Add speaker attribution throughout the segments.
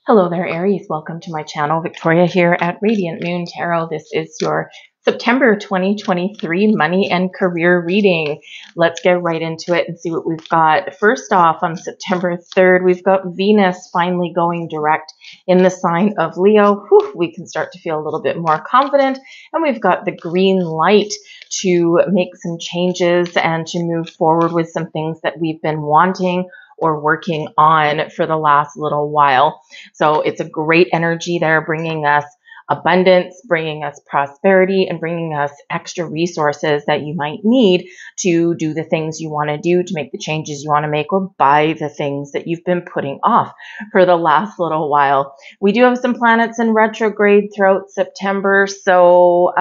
Speaker 1: Hello there, Aries. Welcome to my channel. Victoria here at Radiant Moon Tarot. This is your September 2023 money and career reading. Let's get right into it and see what we've got. First off, on September 3rd, we've got Venus finally going direct in the sign of Leo. Whew, we can start to feel a little bit more confident, and we've got the green light to make some changes and to move forward with some things that we've been wanting or working on for the last little while. So it's a great energy there, bringing us abundance, bringing us prosperity, and bringing us extra resources that you might need to do the things you want to do, to make the changes you want to make, or buy the things that you've been putting off for the last little while. We do have some planets in retrograde throughout September, so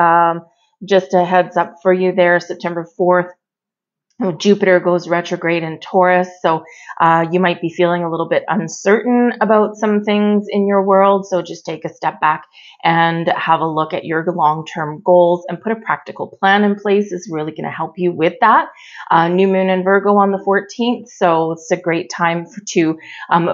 Speaker 1: just a heads up for you there. September 4th, Jupiter goes retrograde in Taurus, so you might be feeling a little bit uncertain about some things in your world. So just take a step back and have a look at your long-term goals and put a practical plan in place. Is really going to help you with that. New moon in Virgo on the 14th, so it's a great time to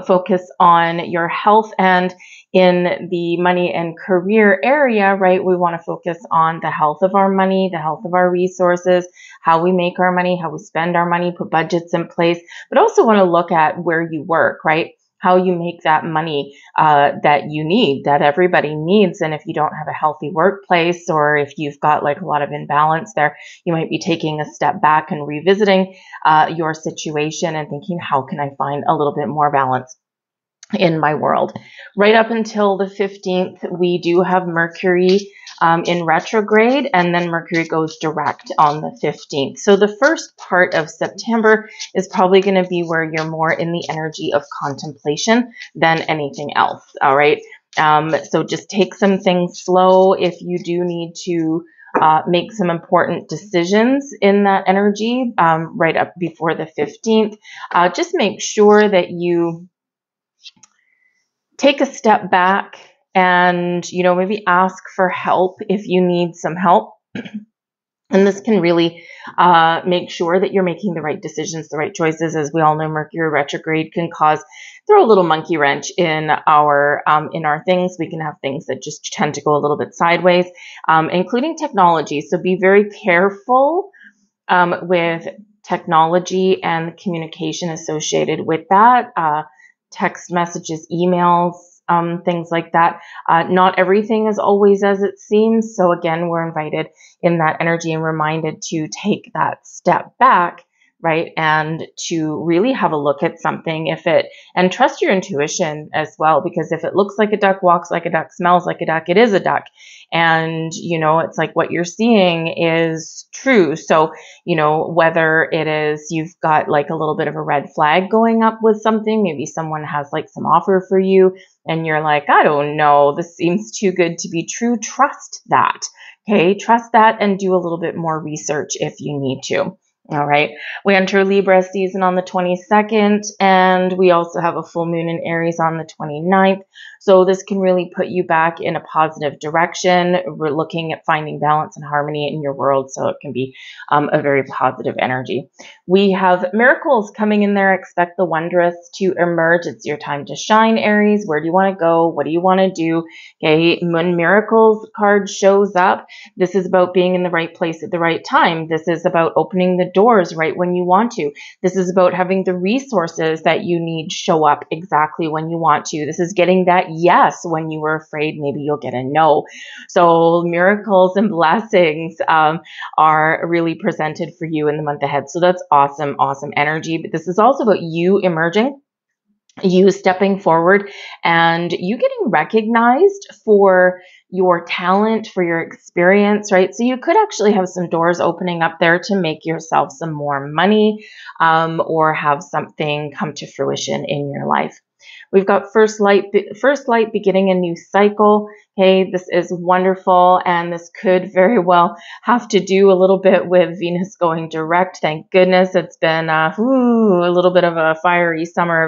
Speaker 1: focus on your health. And in the money and career area, right, we want to focus on the health of our money, the health of our resources, how we make our money, how we spend our money, put budgets in place, but also want to look at where you work, right? How you make that money that you need, that everybody needs. And if you don't have a healthy workplace, or if you've got like a lot of imbalance there, you might be taking a step back and revisiting your situation and thinking, how can I find a little bit more balance in my world? Right up until the 15th, we do have Mercury in retrograde, and then Mercury goes direct on the 15th. So the first part of September is probably going to be where you're more in the energy of contemplation than anything else. All right. So just take some things slow. If you do need to make some important decisions in that energy right up before the 15th, just make sure that you take a step back and, maybe ask for help if you need some help. And this can really make sure that you're making the right decisions, the right choices. As we all know, Mercury retrograde can throw a little monkey wrench in our things. We can have things that just tend to go a little bit sideways, including technology. So be very careful with technology and the communication associated with that. Text messages, emails, things like that. Not everything is always as it seems. So again, we're invited in that energy and reminded to take that step back, right? And to really have a look at something and trust your intuition as well, because if it looks like a duck, walks like a duck, smells like a duck, it is a duck. And, it's like what you're seeing is true. So, whether it is you've got like a little bit of a red flag going up with something, maybe someone has like some offer for you and you're like, I don't know, this seems too good to be true. Trust that. Okay. Trust that and do a little bit more research if you need to. All right. We enter Libra season on the 22nd, and we also have a full moon in Aries on the 29th. So this can really put you back in a positive direction. We're looking at finding balance and harmony in your world, so it can be a very positive energy. We have miracles coming in there. Expect the wondrous to emerge. It's your time to shine, Aries. Where do you want to go? What do you want to do? Okay. When miracles card shows up, this is about being in the right place at the right time. This is about opening the doors right when you want to. This is about having the resources that you need show up exactly when you want to. This is getting that yes when you were afraid maybe you'll get a no. So miracles and blessings are really presented for you in the month ahead. So that's awesome, awesome energy. But this is also about you emerging, you stepping forward, and you getting recognized for your talent, for your experience, right? So you could actually have some doors opening up there to make yourself some more money, or have something come to fruition in your life. We've got first light beginning a new cycle. Okay, this is wonderful, and this could very well have to do a little bit with Venus going direct. Thank goodness. It's been a little bit of a fiery summer,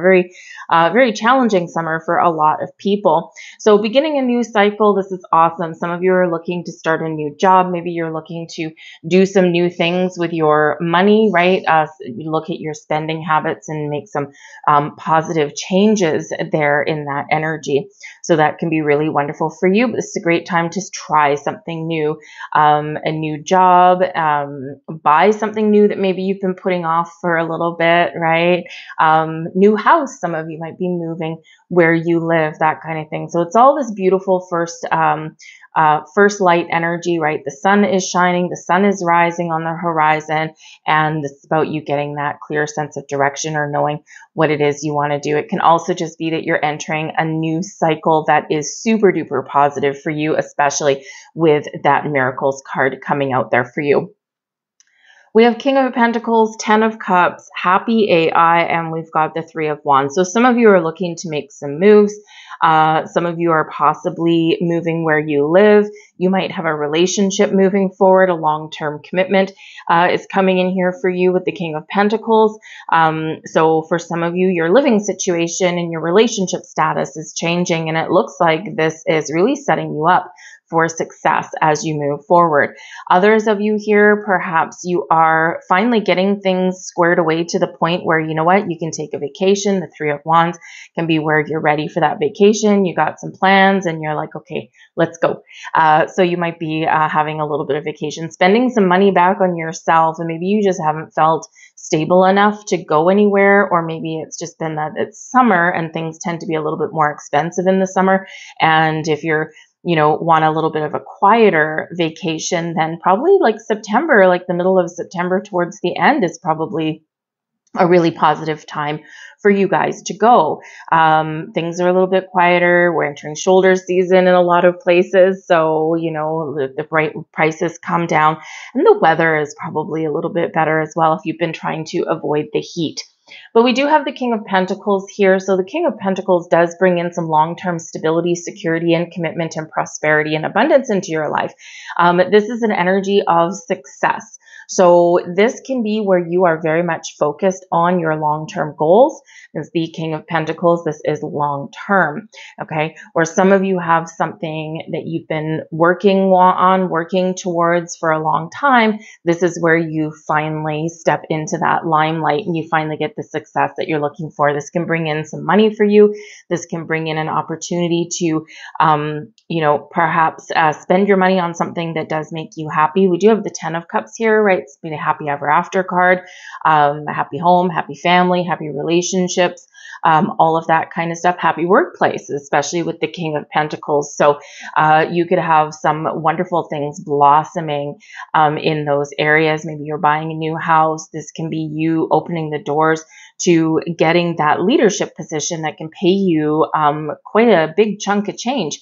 Speaker 1: a very challenging summer for a lot of people. So beginning a new cycle, this is awesome. Some of you are looking to start a new job. Maybe you're looking to do some new things with your money, right? You look at your spending habits and make some positive changes there in that energy. So that can be really wonderful for you. But this is a great time to try something new, a new job, buy something new that maybe you've been putting off for a little bit, right? New house. Some of you might be moving where you live, that kind of thing. So it's all this beautiful first light energy, right? The sun is shining, the sun is rising on the horizon, and this is about you getting that clear sense of direction or knowing what it is you want to do. It can also just be that you're entering a new cycle that is super duper positive for you, especially with that Miracles card coming out there for you. We have King of Pentacles, 10 of Cups, Happy AI, and we've got the 3 of Wands. So some of you are looking to make some moves. Some of you are possibly moving where you live. You might have a relationship moving forward. A long-term commitment is coming in here for you with the King of Pentacles. So for some of you, your living situation and your relationship status is changing, and it looks like this is really setting you up for success as you move forward. Others of you here, perhaps you are finally getting things squared away to the point where, you know what, you can take a vacation. The 3 of Wands can be where you're ready for that vacation. You got some plans and you're like, okay, let's go. So you might be having a little bit of vacation, spending some money back on yourself, and maybe you just haven't felt stable enough to go anywhere, or maybe it's just been that it's summer and things tend to be a little bit more expensive in the summer. And if you're want a little bit of a quieter vacation, then probably like September, like the middle of September towards the end is probably a really positive time for you guys to go. Things are a little bit quieter. We're entering shoulder season in a lot of places. So, the prices come down, and the weather is probably a little bit better as well if you've been trying to avoid the heat. But we do have the King of Pentacles here. So the King of Pentacles does bring in some long-term stability, security, and commitment and prosperity and abundance into your life. This is an energy of success. So this can be where you are very much focused on your long-term goals. As the King of Pentacles, this is long-term, okay? Or some of you have something that you've been working towards for a long time. This is where you finally step into that limelight and you finally get the success that you're looking for. This can bring in some money for you. This can bring in an opportunity to, perhaps spend your money on something that does make you happy. We do have the 10 of Cups here, right? It's been a happy ever after card, a happy home, happy family, happy relationships, all of that kind of stuff. Happy workplace, especially with the King of Pentacles. So you could have some wonderful things blossoming in those areas. Maybe you're buying a new house. This can be you opening the doors to getting that leadership position that can pay you quite a big chunk of change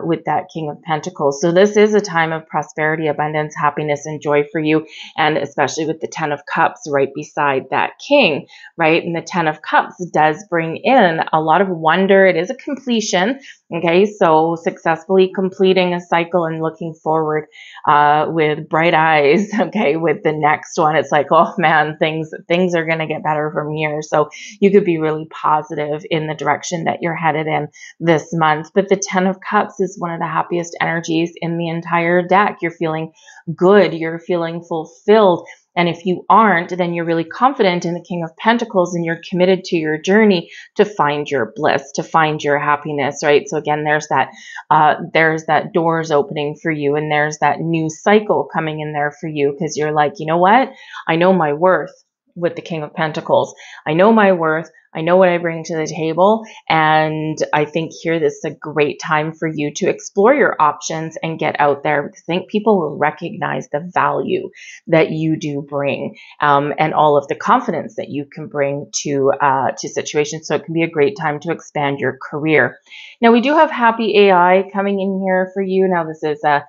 Speaker 1: with that King of Pentacles. So this is a time of prosperity, abundance, happiness, and joy for you, and especially with the 10 of Cups right beside that King, right? And the 10 of Cups does bring in a lot of wonder. It is a completion, okay? So successfully completing a cycle and looking forward with bright eyes, okay? With the next one, it's like, oh man, things are going to get better from here. So you could be really positive in the direction that you're headed in this month. But the 10 of Cups is one of the happiest energies in the entire deck. You're feeling good. You're feeling fulfilled. And if you aren't, then you're really confident in the King of Pentacles and you're committed to your journey to find your bliss, to find your happiness, right? So again, there's that doors opening for you, and there's that new cycle coming in there for you, because you're like, you know what? I know my worth with the King of Pentacles. I know my worth. I know what I bring to the table. And I think here this is a great time for you to explore your options and get out there, because I think people will recognize the value that you do bring, and all of the confidence that you can bring to situations. So it can be a great time to expand your career. Now we do have Happy AI coming in here for you. Now this is a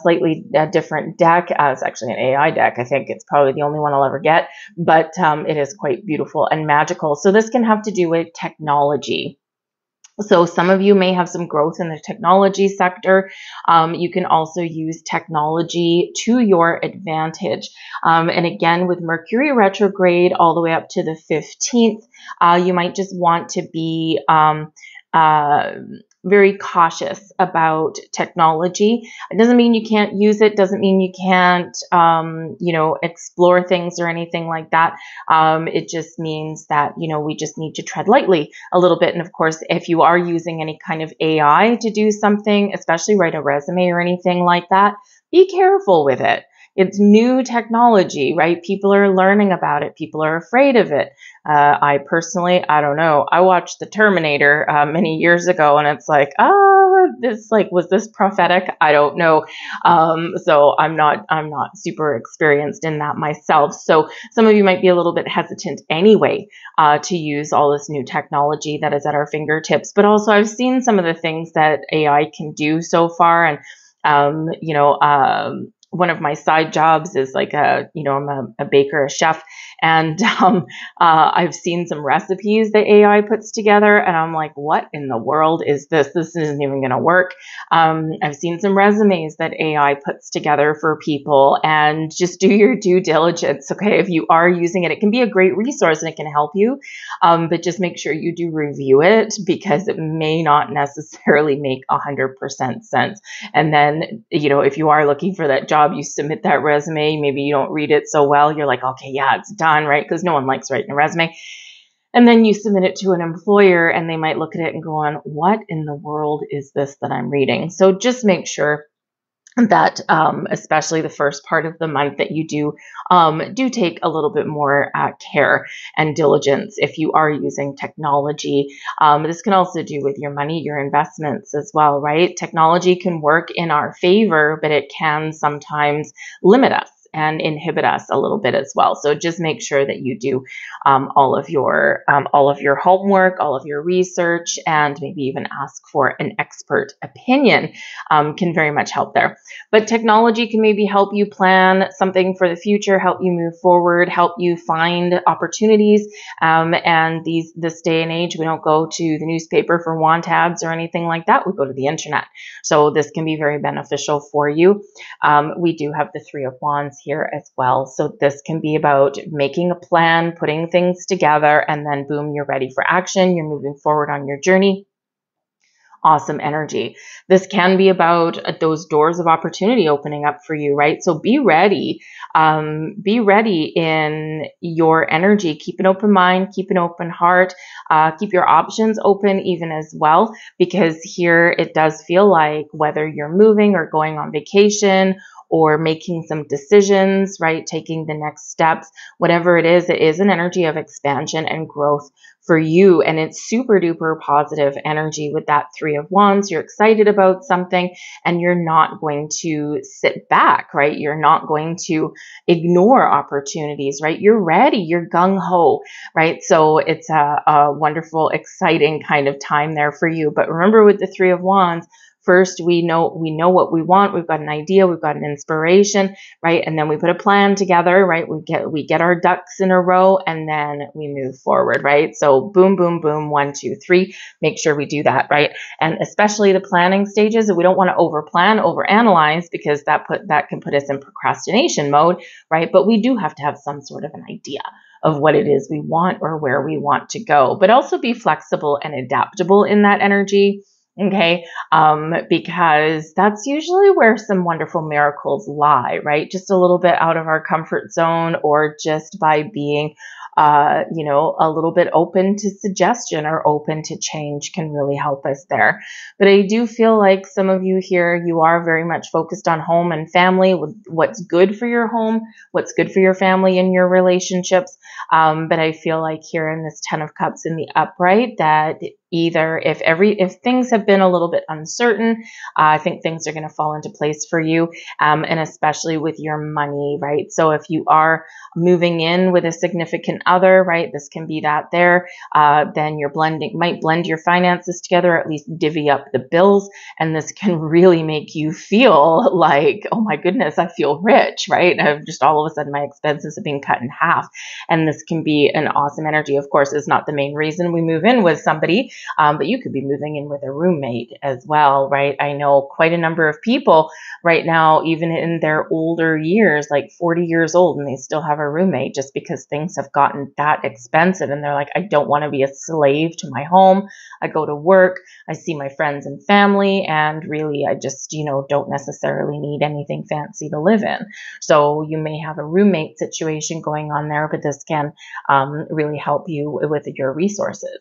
Speaker 1: slightly different deck. It's actually an AI deck. I think it's probably the only one I'll ever get, but it is quite beautiful and magical. So this can have to do with technology. So some of you may have some growth in the technology sector. You can also use technology to your advantage. And again, with Mercury retrograde all the way up to the 15th, you might just want to be very cautious about technology. It doesn't mean you can't use it, doesn't mean you can't, explore things or anything like that. It just means that, we just need to tread lightly a little bit. And of course, if you are using any kind of AI to do something, especially write a resume or anything like that, be careful with it. It's new technology, right? People are learning about it. People are afraid of it. I personally, I don't know. I watched The Terminator many years ago, and it's like, was this prophetic? I don't know. So I'm not super experienced in that myself. So some of you might be a little bit hesitant anyway to use all this new technology that is at our fingertips. But also, I've seen some of the things that AI can do so far, and one of my side jobs is like I'm a baker, a chef, and I've seen some recipes that AI puts together, and I'm like, what in the world is this? This isn't even going to work. I've seen some resumes that AI puts together for people, and just do your due diligence. Okay, if you are using it, it can be a great resource and it can help you, but just make sure you do review it, because it may not necessarily make 100% sense. And then, if you are looking for that job, you submit that resume, maybe you don't read it so well, you're like, okay, yeah, it's done, right? Because no one likes writing a resume. And then you submit it to an employer, and they might look at it and go on, what in the world is this that I'm reading? So just make sure that especially the first part of the month, that you do take a little bit more care and diligence if you are using technology. This can also do with your money, your investments as well, right? Technology can work in our favor, but it can sometimes limit us and inhibit us a little bit as well. So just make sure that you do all of your homework, all of your research, and maybe even ask for an expert opinion. Can very much help there. But technology can maybe help you plan something for the future, help you move forward, help you find opportunities. And this day and age, we don't go to the newspaper for want ads or anything like that. We go to the internet. So this can be very beneficial for you. We do have the Three of Wands here as well. So this can be about making a plan, putting things together, and then boom, you're ready for action. You're moving forward on your journey. Awesome energy. This can be about those doors of opportunity opening up for you, right? So be ready. Be ready in your energy. Keep an open mind, keep an open heart, keep your options open even as well, because here it does feel like whether you're moving or going on vacation or making some decisions, right? Taking the next steps, whatever it is an energy of expansion and growth for you. And it's super duper positive energy with that Three of Wands. You're excited about something and you're not going to sit back, right? You're not going to ignore opportunities, right? You're ready. You're gung-ho, right? So it's a wonderful, exciting kind of time there for you. But remember, with the Three of Wands, first, we know what we want. We've got an idea. We've got an inspiration, right? And then we put a plan together, right? We get our ducks in a row, and then we move forward, right? So boom, boom, boom, 1, 2, 3. Make sure we do that, right? And especially the planning stages, we don't want to overplan, overanalyze, because that can put us in procrastination mode, right? But we do have to have some sort of an idea of what it is we want or where we want to go, but also be flexible and adaptable in that energy. Okay. Because that's usually where some wonderful miracles lie, right? Just a little bit out of our comfort zone, or just by being, a little bit open to suggestion or open to change can really help us there. But I do feel like some of you here, you are very much focused on home and family, with what's good for your home, what's good for your family and your relationships. But I feel like here in this 10 of Cups in the upright, that either if things have been a little bit uncertain, I think things are going to fall into place for you, and especially with your money, right? So if you are moving in with a significant other, right, this can be that there, then you're might blend your finances together, or at least divvy up the bills, and this can really make you feel like, oh my goodness, I feel rich, right? I've just all of a sudden my expenses have been cut in half, and this can be an awesome energy. Of course, it's not the main reason we move in with somebody. But you could be moving in with a roommate as well, right? I know quite a number of people right now, even in their older years, like 40 years old, and they still have a roommate just because things have gotten that expensive. And they're like, I don't want to be a slave to my home. I go to work, I see my friends and family, and really I just, don't necessarily need anything fancy to live in. So you may have a roommate situation going on there, but this can really help you with your resources.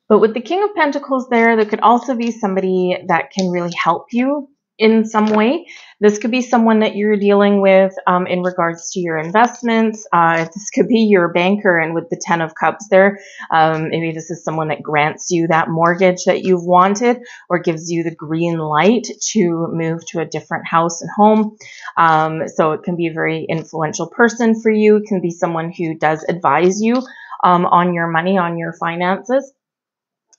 Speaker 1: But with the King of Pentacles there could also be somebody that can really help you in some way. This could be someone that you're dealing with in regards to your investments. This could be your banker, and with the 10 of Cups there, maybe this is someone that grants you that mortgage that you've wanted or gives you the green light to move to a different house and home. So it can be a very influential person for you. It can be someone who does advise you on your money, on your finances.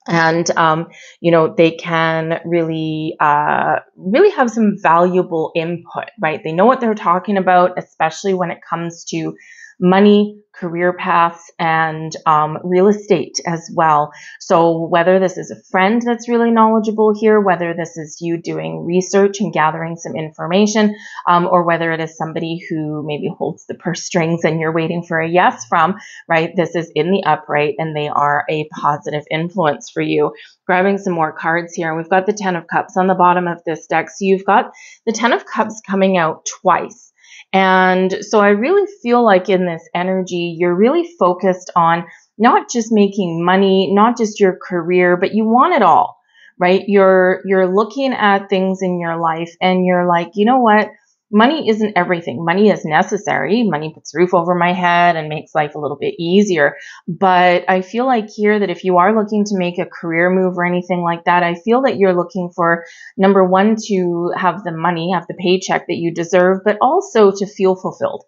Speaker 1: And, they can really have some valuable input, right? They know what they're talking about, especially when it comes to money, career paths, and real estate as well. So whether this is a friend that's really knowledgeable here, whether this is you doing research and gathering some information, or whether it is somebody who maybe holds the purse strings and you're waiting for a yes from, right? This is in the upright and they are a positive influence for you. Grabbing some more cards here, and we've got the 10 of Cups on the bottom of this deck. So you've got the 10 of Cups coming out twice. And so I really feel like in this energy, you're really focused on not just making money, not just your career, but you want it all, right? You're looking at things in your life and you're like, you know what? Money isn't everything. Money is necessary. Money puts a roof over my head and makes life a little bit easier. But I feel like here that if you are looking to make a career move or anything like that, I feel that you're looking for, number one, to have the money, have the paycheck that you deserve, but also to feel fulfilled,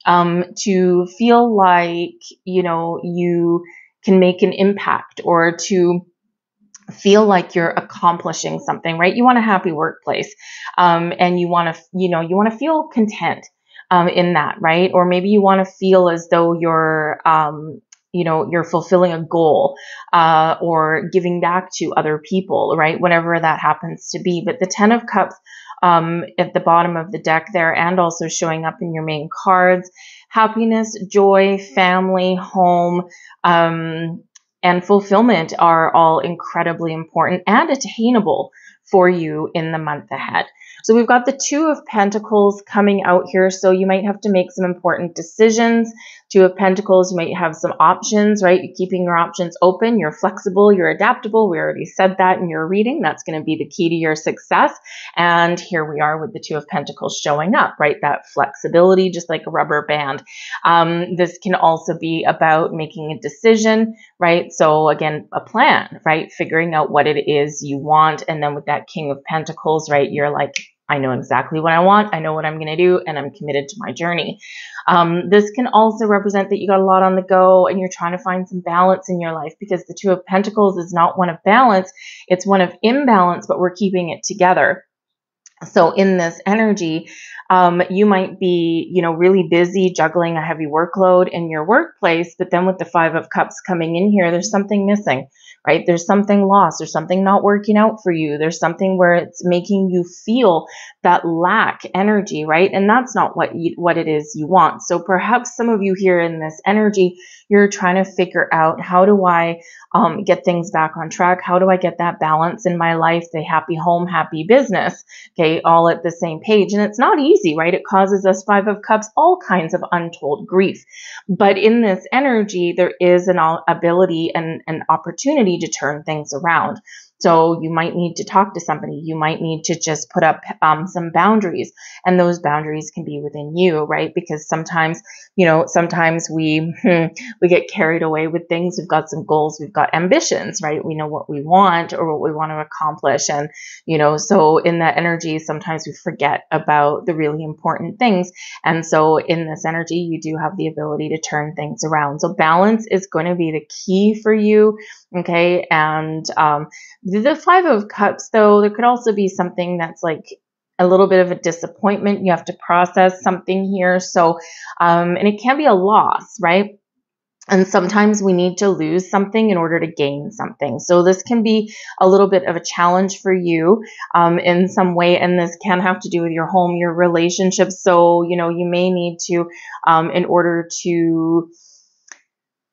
Speaker 1: to feel like, you can make an impact, or to feel like you're accomplishing something, right? You want a happy workplace, and you want to feel content in that, right? Or maybe you want to feel as though you're fulfilling a goal, or giving back to other people, right? Whatever that happens to be. But the 10 of Cups at the bottom of the deck there, and also showing up in your main cards, happiness, joy, family, home, and fulfillment are all incredibly important and attainable for you in the month ahead. So we've got the 2 of Pentacles coming out here. So you might have to make some important decisions. 2 of Pentacles, you might have some options, right? You're keeping your options open. You're flexible. You're adaptable. We already said that in your reading. That's going to be the key to your success. And here we are with the 2 of Pentacles showing up, right? That flexibility, just like a rubber band. This can also be about making a decision, right? So again, a plan, right? Figuring out what it is you want. And then with that King of Pentacles, right? You're like, I know exactly what I want. I know what I'm going to do, and I'm committed to my journey. This can also represent that you got a lot on the go and you're trying to find some balance in your life, because the 2 of Pentacles is not one of balance. It's one of imbalance, but we're keeping it together. So in this energy, you might be, really busy juggling a heavy workload in your workplace, but then with the 5 of Cups coming in here, there's something missing, right? There's something lost. There's something not working out for you. There's something where it's making you feel that lack energy, right? And that's not what it is you want. So perhaps some of you here in this energy, you're trying to figure out, how do I get things back on track? How do I get that balance in my life? The happy home, happy business, okay, all at the same page. And it's not easy, right? It causes us, 5 of Cups, all kinds of untold grief. But in this energy, there is an ability and an opportunity to turn things around. So you might need to talk to somebody. You might need to just put up some boundaries, and those boundaries can be within you, right? Because sometimes, sometimes we get carried away with things. We've got some goals, we've got ambitions, right? We know what we want or what we want to accomplish, and so in that energy, sometimes we forget about the really important things. And so in this energy, you do have the ability to turn things around. So balance is going to be the key for you, okay? And the 5 of Cups, though, there could also be something that's like a little bit of a disappointment. You have to process something here. So, and it can be a loss, right? And sometimes we need to lose something in order to gain something. So this can be a little bit of a challenge for you in some way. And this can have to do with your home, your relationships. So, you may need to, in order to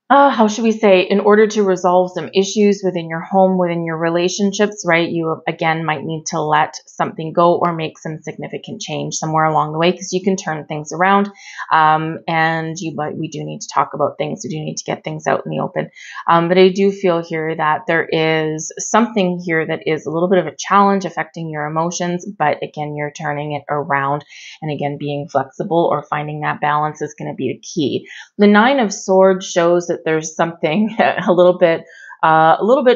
Speaker 1: how should we say, in order to resolve some issues within your home, within your relationships, right? You again might need to let something go or make some significant change somewhere along the way, because you can turn things around. And we do need to talk about things. We do need to get things out in the open. But I do feel here that there is something here that is a little bit of a challenge affecting your emotions, but again, you're turning it around, and again, being flexible or finding that balance is going to be the key. The Nine of Swords shows that there's something a little bit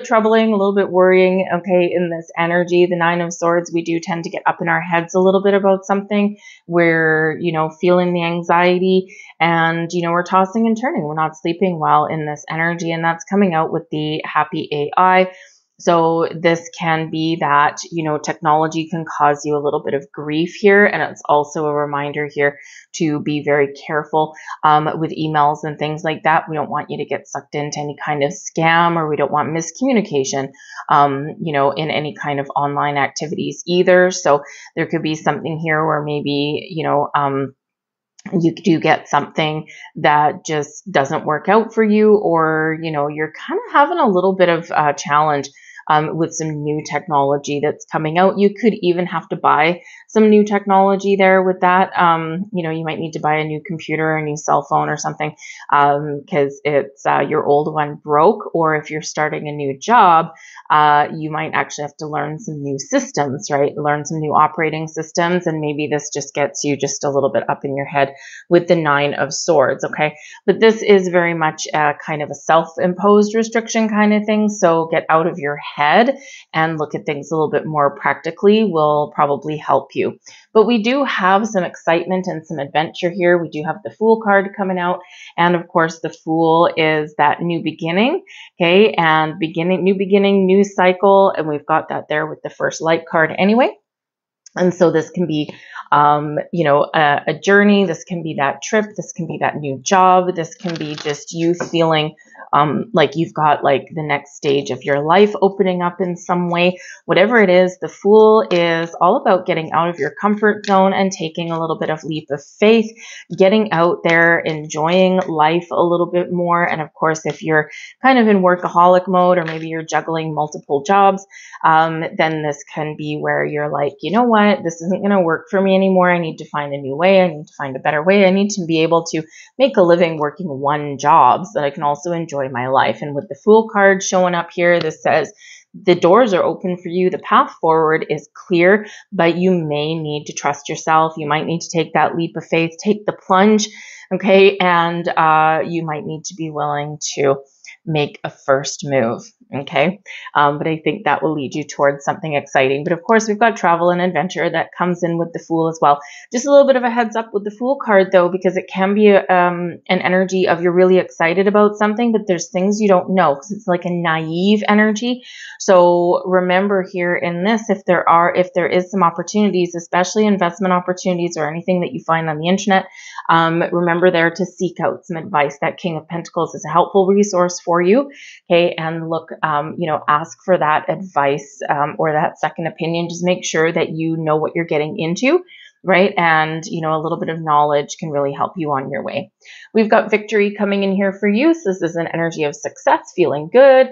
Speaker 1: troubling, a little bit worrying, okay, in this energy. The Nine of Swords, we do tend to get up in our heads a little bit about something. We're, feeling the anxiety, and, we're tossing and turning. We're not sleeping well in this energy, and that's coming out with the happy AI. So this can be that, technology can cause you a little bit of grief here. And it's also a reminder here to be very careful with emails and things like that. We don't want you to get sucked into any kind of scam, or we don't want miscommunication, in any kind of online activities either. So there could be something here where maybe, you do get something that just doesn't work out for you, or, you're kind of having a little bit of a challenge with some new technology that's coming out. You could even have to buy some new technology there with that. You might need to buy a new computer, a new cell phone or something, because it's your old one broke. Or if you're starting a new job, you might actually have to learn some new systems, right? Learn some new operating systems. And maybe this just gets you just a little bit up in your head with the Nine of Swords, okay? But this is very much kind of a self-imposed restriction kind of thing. So get out of your head and look at things a little bit more practically will probably help you. But we do have some excitement and some adventure here. We do have the Fool card coming out. And of course, the Fool is that new beginning, okay? And new beginning, new cycle. And we've got that there with the first light card anyway. And so this can be, a journey. This can be that trip. This can be that new job. This can be just you feeling like you've got like the next stage of your life opening up in some way. Whatever it is, the Fool is all about getting out of your comfort zone and taking a little bit of leap of faith, getting out there, enjoying life a little bit more. And of course, if you're kind of in workaholic mode, or maybe you're juggling multiple jobs, then this can be where you're like, you know what, this isn't going to work for me anymore. I need to find a new way. I need to find a better way. I need to be able to make a living working one job so that I can also enjoy my life. And with the Fool card showing up here, this says the doors are open for you. The path forward is clear, but you may need to trust yourself. You might need to take that leap of faith, take the plunge, okay? And you might need to be willing to make a first move, okay? But I think that will lead you towards something exciting. But of course, we've got travel and adventure that comes in with the Fool as well. Just a little bit of a heads up with the Fool card, though, because it can be an energy of you're really excited about something, but there's things you don't know, because it's like a naive energy. So remember here in this, if there is some opportunities, especially investment opportunities or anything that you find on the internet, remember there to seek out some advice. That King of Pentacles is a helpful resource for you, okay? And look, ask for that advice or that second opinion. Just make sure that you know what you're getting into, right? And, a little bit of knowledge can really help you on your way. We've got victory coming in here for you. So this is an energy of success, feeling good,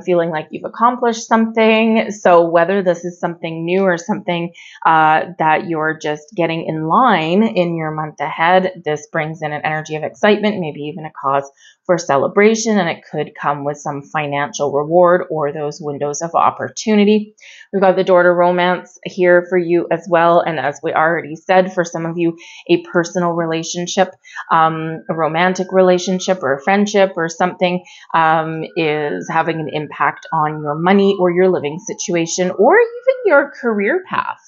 Speaker 1: feeling like you've accomplished something. So whether this is something new or something that you're just getting in line in your month ahead, this brings in an energy of excitement, maybe even a cause for celebration, and it could come with some financial reward or those windows of opportunity. We've got the door to romance here for you as well. And as we already said, for some of you, a personal relationship, a romantic relationship or a friendship or something is having an impact on your money or your living situation or even your career path.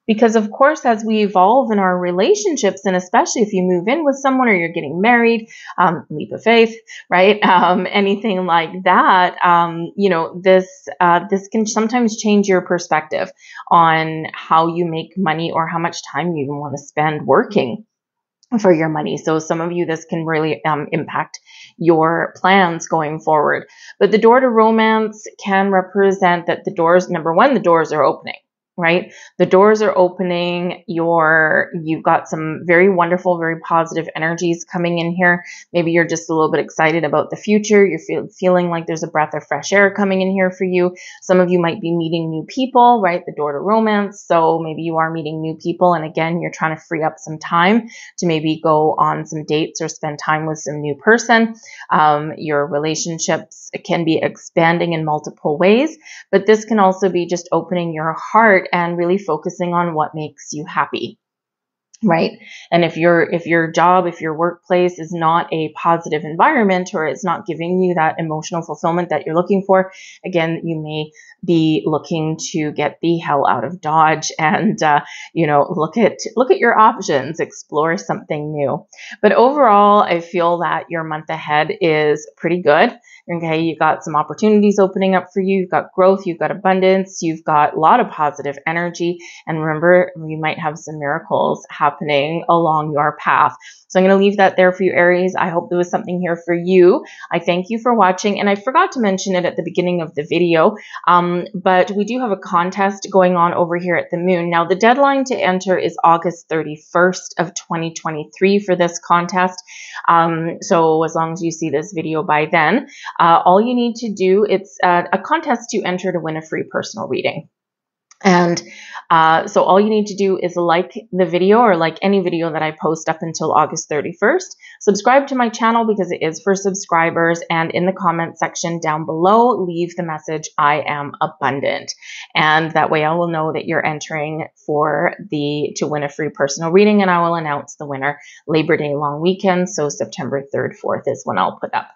Speaker 1: Because of course, as we evolve in our relationships, and especially if you move in with someone or you're getting married, leap of faith, right? Anything like that, this can sometimes change your perspective on how you make money or how much time you even want to spend working for your money. So some of you, this can really impact your plans going forward. But the door to romance can represent that the doors, number one, the doors are opening. Right? The doors are opening. You've got some very wonderful, very positive energies coming in here. Maybe you're just a little bit excited about the future. You're feeling like there's a breath of fresh air coming in here for you. Some of you might be meeting new people, right? The door to romance. So maybe you are meeting new people. And again, you're trying to free up some time to maybe go on some dates or spend time with some new person. Your relationships can be expanding in multiple ways, but this can also be just opening your heart and really focusing on what makes you happy. Right. And if your job, if your workplace is not a positive environment, or it's not giving you that emotional fulfillment that you're looking for, again, you may be looking to get the hell out of Dodge and, look at your options, explore something new. But overall, I feel that your month ahead is pretty good. Okay. You've got some opportunities opening up for you. You've got growth. You've got abundance. You've got a lot of positive energy. And remember, you might have some miracles happening along your path. So I'm going to leave that there for you, Aries. I hope there was something here for you. I thank you for watching. And I forgot to mention it at the beginning of the video, but we do have a contest going on over here at the Moon. Now, the deadline to enter is August 31st of 2023 for this contest. So as long as you see this video by then, all you need to do, it's a contest to enter to win a free personal reading. And so all you need to do is like the video, or like any video that I post up until August 31st. Subscribe to my channel because it is for subscribers. And in the comment section down below, leave the message, I am abundant. And that way I will know that you're entering to win a free personal reading. And I will announce the winner Labor Day long weekend. So September 3rd, 4th is when I'll put up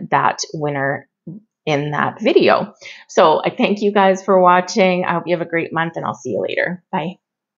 Speaker 1: that winner in that video. So I thank you guys for watching. I hope you have a great month, and I'll see you later. Bye.